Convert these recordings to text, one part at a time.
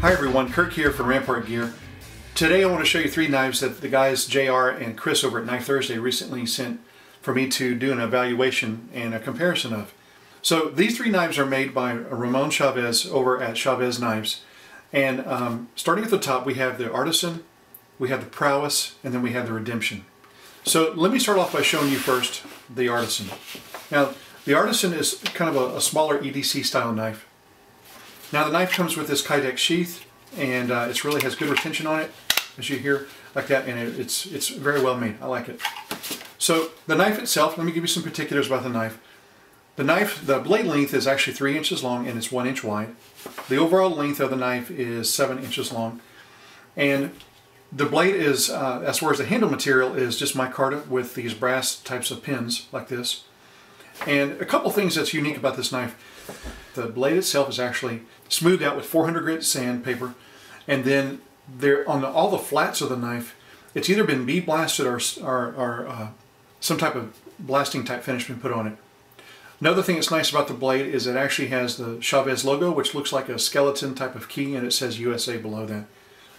Hi everyone, Kirk here from Rampart Gear. Today I want to show you three knives that the guys JR and Chris over at Knife Thursday recently sent for me to do an evaluation and a comparison of. So these three knives are made by Ramon Chaves over at Chaves Knives. And starting at the top we have the Arstisan, we have the Prowess, and then we have the Redemption. So let me start off by showing you first the Arstisan. Now the Arstisan is kind of a smaller EDC style knife. Now the knife comes with this Kydex sheath, and it really has good retention on it, as you hear, like that, and it's very well made. I like it. So the knife itself, let me give you some particulars about the knife. The blade length is actually 3 inches long and it's 1 inch wide. The overall length of the knife is 7 inches long, and the blade is, as far as the handle material, is just micarta with these brass types of pins like this. And a couple things that's unique about this knife. The blade itself is actually smoothed out with 400 grit sandpaper, and then there on all the flats of the knife, it's either been bead blasted or some type of blasting type finish been put on it. Another thing that's nice about the blade is it actually has the Chaves logo, which looks like a skeleton type of key, and it says USA below that.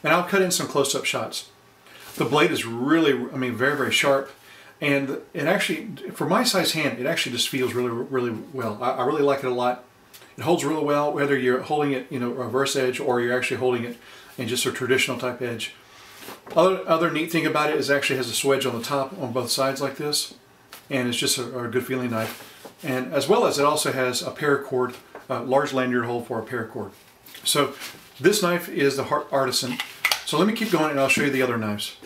And I'll cut in some close-up shots. The blade is really, very, very sharp. And it actually, for my size hand, it actually just feels really, really well. I really like it a lot. It holds really well, whether you're holding it, a reverse edge, or you're actually holding it in just a traditional type edge. Other neat thing about it is it actually has a swedge on the top on both sides like this, and it's just a good feeling knife. And as well as it also has a paracord, a large lanyard hole for a paracord. So this knife is the Arstisan. So let me keep going and I'll show you the other knives.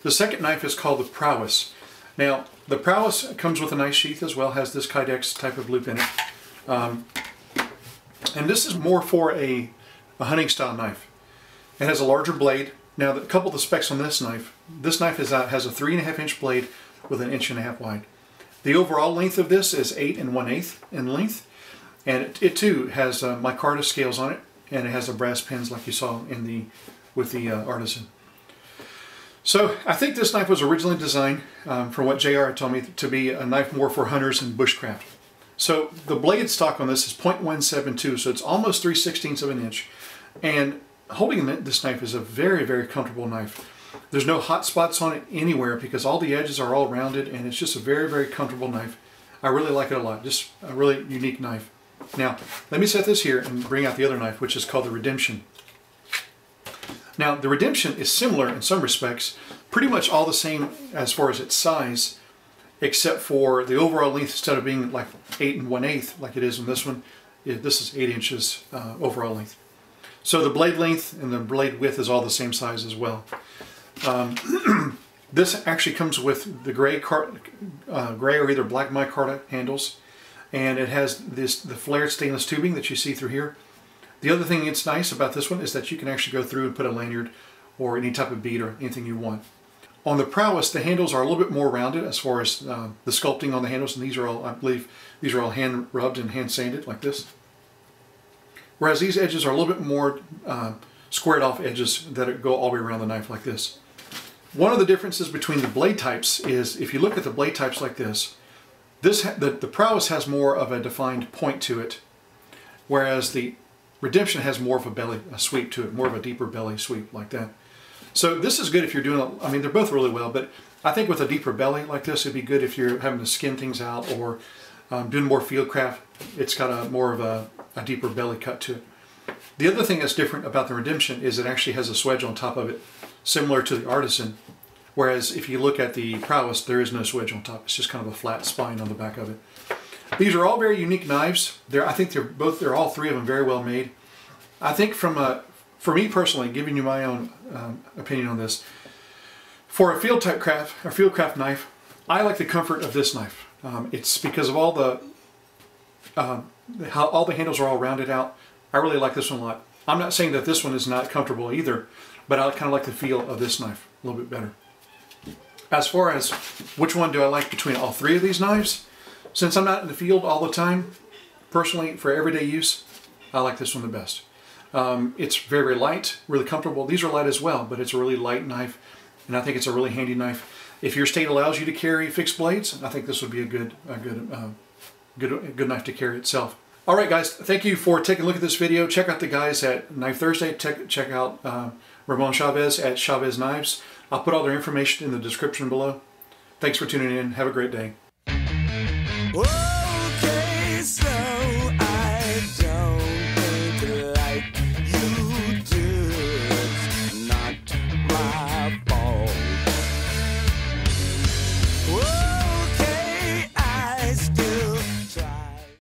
The second knife is called the Prowess. Now, the Prowess comes with a nice sheath as well, has this Kydex type of loop in it. And this is more for a hunting style knife. It has a larger blade. Now, a couple of the specs on this knife has a 3.5 inch blade with an 1.5 inch wide. The overall length of this is 8 1/8 in length. And it too has micarta scales on it, and it has the brass pins like you saw with the Arstisan. So I think this knife was originally designed, from what JR had told me, to be a knife more for hunters and bushcraft. So the blade stock on this is 0.172, so it's almost 3/16 of an inch. And holding this knife is a very, very comfortable knife. There's no hot spots on it anywhere because all the edges are all rounded, and it's just a very, very comfortable knife. I really like it a lot. Just a really unique knife. Now, let me set this here and bring out the other knife, which is called the Redemption. Now, the Redemption is similar in some respects, pretty much all the same as far as its size, except for the overall length, instead of being like 8 1/8 like it is in this one, this is 8 inches overall length. So the blade length and the blade width is all the same size as well. This actually comes with the gray or either black micarta handles, and it has the flared stainless tubing that you see through here. The other thing that's nice about this one is that you can actually go through and put a lanyard or any type of bead or anything you want. On the Prowess, the handles are a little bit more rounded as far as the sculpting on the handles, and these are all, I believe, these are all hand rubbed and hand sanded like this. Whereas these edges are a little bit more squared off edges that go all the way around the knife like this. One of the differences between the blade types is, if you look at the blade types like this, the Prowess has more of a defined point to it, whereas the Redemption has more of a sweep to it, more of a deeper belly sweep like that. So this is good if you're doing, they're both really well, but I think with a deeper belly like this, it'd be good if you're having to skin things out or doing more field craft. It's got more of a deeper belly cut to it. The other thing that's different about the Redemption is it actually has a swedge on top of it, similar to the Arstisan, whereas if you look at the Prowess, there is no swedge on top. It's just kind of a flat spine on the back of it. These are all very unique knives. I think they're all three of them very well made. I think for me personally, giving you my own opinion on this, for a field craft knife, I like the comfort of this knife. It's because of how all the handles are all rounded out. I really like this one a lot. I'm not saying that this one is not comfortable either, but I kind of like the feel of this knife a little bit better. As far as which one do I like between all three of these knives, since I'm not in the field all the time, personally, for everyday use, I like this one the best. It's very, very light, really comfortable. These are light as well, but it's a really light knife, and I think it's a really handy knife. If your state allows you to carry fixed blades, I think this would be a good knife to carry itself. All right, guys, thank you for taking a look at this video. Check out the guys at Knife Thursday. Check out Ramon Chaves at Chaves Knives. I'll put all their information in the description below. Thanks for tuning in. Have a great day. Whoa!